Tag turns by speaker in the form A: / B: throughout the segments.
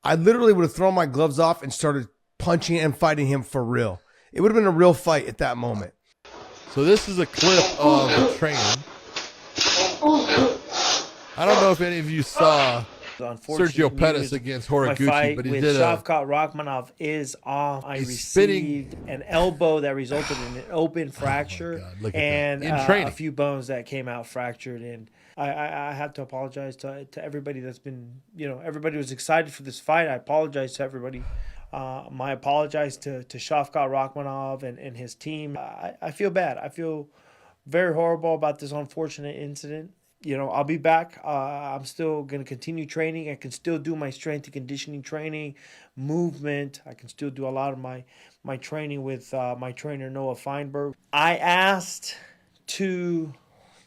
A: I literally would have thrown my gloves off and started punching and fighting him for real. It would have been a real fight at that moment.
B: So this is a clip of the training. I don't know if any of you saw Sergio Pettis against Horiguchi, but he did
C: Shavkat Rakhmonov is off. I received an elbow that resulted in an open fracture and a few bones that came out fractured. And I have to apologize to everybody that's been, everybody was excited for this fight. I apologize to everybody. My apologize to Shavkat Rakhmonov and his team. I feel bad. I feel very horrible about this unfortunate incident. I'll be back. I'm still going to continue training. I can still do my strength and conditioning training, movement. I can still do a lot of my training with my trainer, Noah Feinberg. I asked to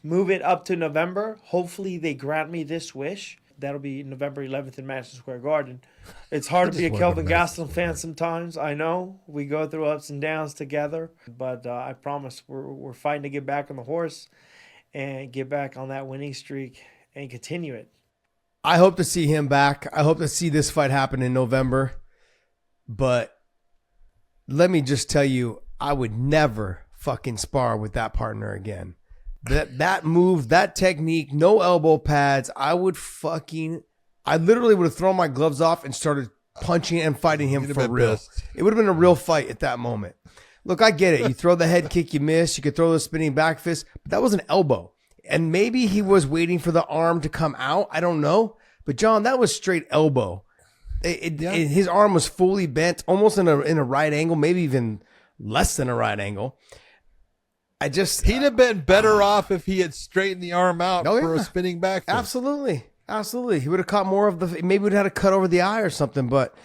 C: move it up to November. Hopefully they grant me this wish. That'll be November 11th in Madison Square Garden. It's hard to be a Kelvin Gastelum fan sometimes. I know we go through ups and downs together, but I promise we're fighting to get back on the horse and get back on that winning streak and continue it.
A: I hope to see him back. I hope to see this fight happen in November. But let me just tell you, I would never fucking spar with that partner again. That move, that technique, no elbow pads. I literally would have thrown my gloves off and started punching and fighting him for real. Pissed. It would have been a real fight at that moment. Look, I get it. You throw the head kick, you miss. You could throw the spinning back fist, but that was an elbow. And maybe he was waiting for the arm to come out. I don't know. But John, that was straight elbow. His arm was fully bent, almost in a right angle, maybe even less than a right angle. He'd have been better off if he had straightened the arm out for a spinning back fist. Absolutely. He would have caught more of maybe would have had a cut over the eye or something. But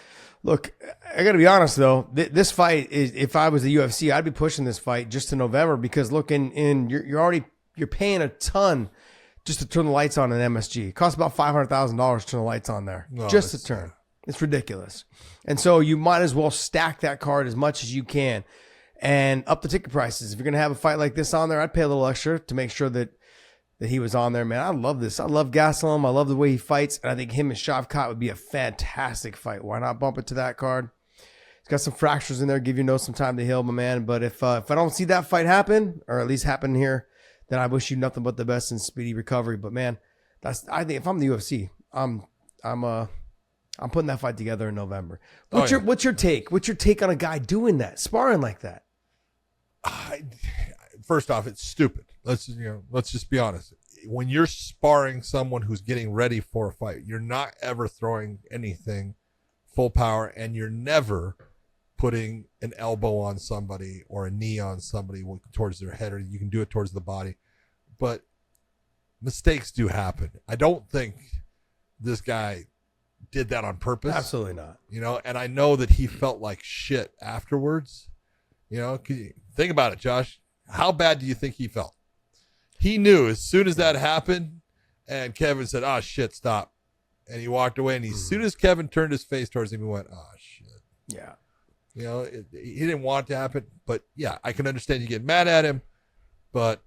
A: look, I got to be honest though. This fight is, if I was the UFC, I'd be pushing this fight just to November because look, you're paying a ton just to turn the lights on in MSG. It costs about $500,000 to turn the lights on there just to turn. It's ridiculous. And so you might as well stack that card as much as you can. And up the ticket prices. If you're going to have a fight like this on there, I'd pay a little extra to make sure that he was on there, man. I love this. I love Gastelum. I love the way he fights. And I think him and Shavkat would be a fantastic fight. Why not bump it to that card? He's got some fractures in there. Give your nose some time to heal, my man. But if I don't see that fight happen, or at least happen here, then I wish you nothing but the best and speedy recovery. But, man, I think if I'm the UFC, I'm putting that fight together in November. What's your take? What's your take on a guy doing that, sparring like that?
B: First off, it's stupid. Let's just be honest. When you're sparring someone who's getting ready for a fight, you're not ever throwing anything full power, and you're never putting an elbow on somebody or a knee on somebody towards their head, or you can do it towards the body. But mistakes do happen. I don't think this guy did that on purpose.
A: Absolutely not.
B: And I know that he felt like shit afterwards. Think about it, Josh. How bad do you think he felt? He knew as soon as that happened and Kevin said, "Oh, shit, stop." And he walked away. And as soon as Kevin turned his face towards him, he went, "Oh, shit."
A: Yeah.
B: He didn't want it to happen. But, yeah, I can understand you get mad at him. But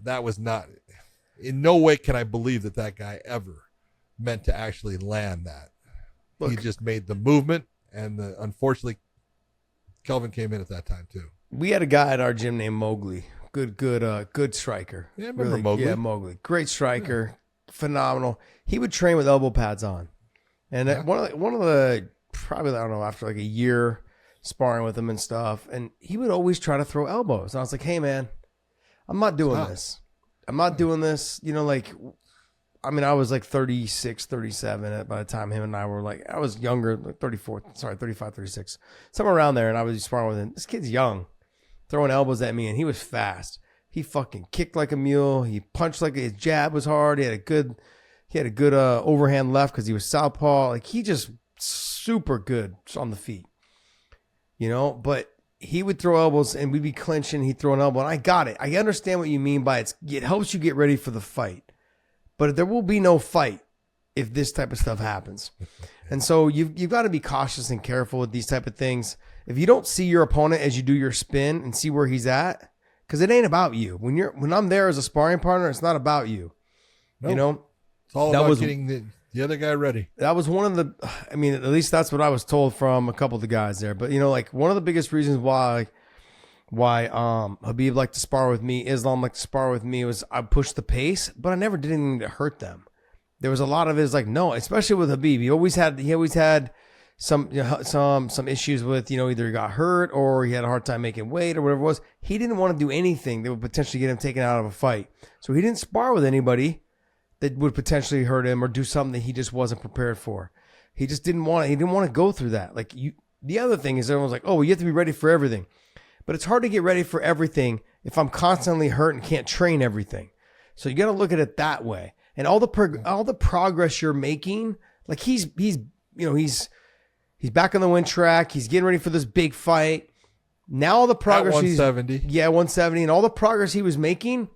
B: that was not – in no way can I believe that guy ever meant to actually land that. Look, he just made the movement. And unfortunately, Kelvin came in at that time, too.
A: We had a guy at our gym named Mowgli. Good striker.
B: Yeah, I remember Mowgli.
A: Yeah, Mowgli. Great striker. Yeah. Phenomenal. He would train with elbow pads on. And one of the probably, I don't know, after like a year sparring with him and stuff, and he would always try to throw elbows. And I was like, hey, man, I'm not doing this. I'm not doing this. I was like 36, 37 by the time him and I were like, I was younger, like 35, 36, somewhere around there. And I was sparring with him. This kid's young, throwing elbows at me, and he was fast. He fucking kicked like a mule. He punched like his jab was hard. He had a good overhand left because he was southpaw. Like he just super good on the feet, but he would throw elbows and we'd be clinching. He'd throw an elbow, and I got it. I understand what you mean by it helps you get ready for the fight. But there will be no fight if this type of stuff happens. And so you've got to be cautious and careful with these type of things. If you don't see your opponent as you do your spin and see where he's at, because it ain't about you. When I'm there as a sparring partner, it's not about you.
B: Nope. It's all about getting the other guy ready.
A: That was one of the, I mean, at least that's what I was told from a couple of the guys there. But, you know, like one of the biggest reasons why Habib liked to spar with me, Islam liked to spar with me, was I pushed the pace, but I never did anything to hurt them. There was a lot of it is like, no, especially with Habib. He always had some issues with, you know, either he got hurt or he had a hard time making weight or whatever it was. He didn't want to do anything that would potentially get him taken out of a fight. So he didn't spar with anybody that would potentially hurt him or do something that he just wasn't prepared for. He just didn't want to go through that. Like the other thing is everyone's like, oh, well, you have to be ready for everything. But it's hard to get ready for everything if I'm constantly hurt and can't train everything. So you got to look at it that way. And all the progress you're making, like he's back on the win track. He's getting ready for this big fight. Now all the progress
B: at 170.
A: 170, and all the progress he was making,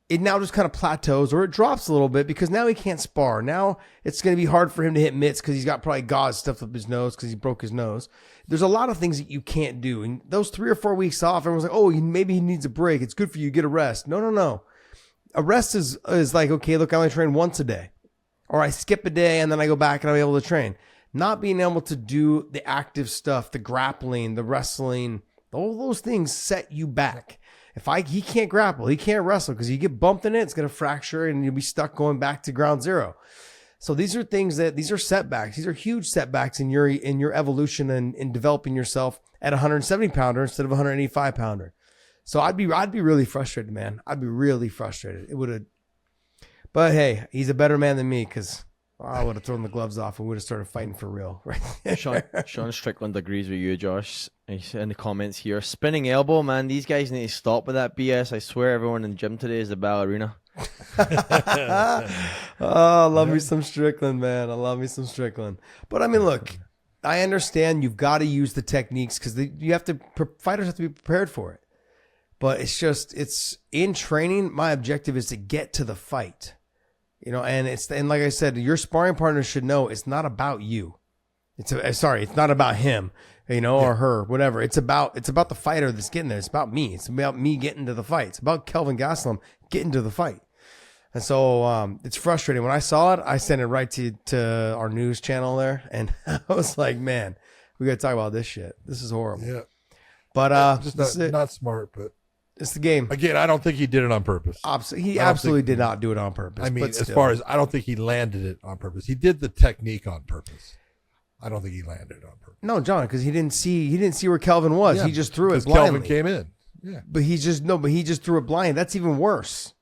A: it now just kind of plateaus or it drops a little bit because now he can't spar. Now it's going to be hard for him to hit mitts because he's got probably gauze stuffed up his nose because he broke his nose. There's a lot of things that you can't do. And those 3 or 4 weeks off, everyone's like, oh, maybe he needs a break. It's good for you. Get a rest. No. A rest is like, okay, look, I only train once a day. Or I skip a day and then I go back and I'm able to train. Not being able to do the active stuff, the grappling, the wrestling, all those things set you back. He can't grapple, he can't wrestle because you get bumped in it, it's going to fracture and you'll be stuck going back to ground zero. So these are setbacks. These are huge setbacks in your evolution and in developing yourself at 170 pounder instead of 185 pounder. So I'd be really frustrated, man. I'd be really frustrated. It would have, but hey, he's a better man than me because I would have thrown the gloves off and we would have started fighting for real, right?
D: Sean Strickland agrees with you, Josh. He's in the comments here. Spinning elbow, man. These guys need to stop with that BS. I swear everyone in the gym today is a ballerina.
A: Oh, I love me some Strickland, man. I love me some Strickland. But I mean, look, I understand you've got to use the techniques because fighters have to be prepared for it. But it's in training. My objective is to get to the fight. You know, and like I said, your sparring partner should know it's not about you. It's not about him, you know, or her, whatever. It's about the fighter that's getting there. It's about me. It's about me getting to the fight. It's about Kelvin Gastelum getting to the fight. And so it's frustrating. When I saw it, I sent it right to our news channel there, and I was like, man, we got to talk about this shit. This is horrible.
B: Yeah.
A: But
B: just not smart, but
A: it's the game.
B: Again, I don't think he did it on purpose.
A: He absolutely did not do it on purpose.
B: I mean, as far as I don't think he landed it on purpose. He did the technique on purpose. I don't think he landed it on purpose.
A: No, John, because he didn't see where Kelvin was.
B: Yeah,
A: he just threw it blindly.
B: Kelvin came in. Yeah.
A: But he just threw it blind. That's even worse.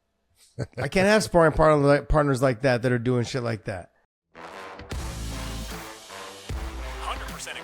A: I can't have sparring partners like that are doing shit like that.
E: 100% agree.